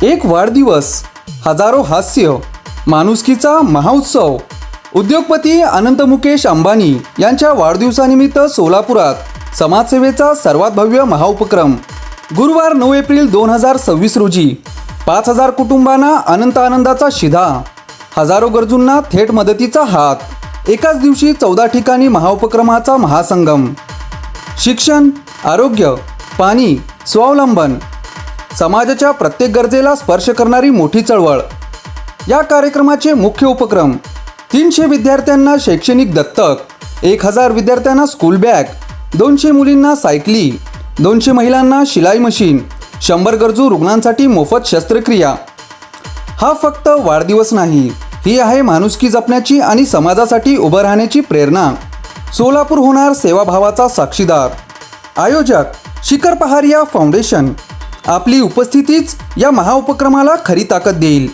एक वाढदिवस, हजारो हास्य, माणुसकीचा महाउत्सव. उद्योगपती अनंत मुकेश अंबानी यांच्या वाढदिवसानिमित्त सोलापुरात समाजसेवेचा सर्वात भव्य महाउपक्रम. गुरुवार 9 एप्रिल 2026 रोजी 5,000 कुटुंबांना अनंत आनंदाचा शिधा, हजारो गरजूंना थेट मदतीचा हात. एकाच दिवशी 14 ठिकाणी महाउपक्रमाचा महासंगम. शिक्षण, आरोग्य, पाणी, स्वावलंबन, समाजाच्या प्रत्येक गरजेला स्पर्श करणारी मोठी चळवळ. या कार्यक्रमाचे मुख्य उपक्रम: 300 विद्यार्थ्यांना शैक्षणिक दत्तक, 1000 विद्यार्थ्यांना स्कूल बॅग, 200 मुलींना सायकली, 200 महिलांना शिलाई मशीन, 100 गरजू रुग्णांसाठी मोफत शस्त्रक्रिया. हा फक्त वाढदिवस नाही, ही आहे माणुसकी जपण्याची आणि समाजासाठी उभं राहण्याची प्रेरणा. सोलापूर होणार सेवाभावाचा साक्षीदार. आयोजक शिखर पहारिया फाउंडेशन. आपली उपस्थितीच या महाउपक्रमाला खरी ताकद देईल.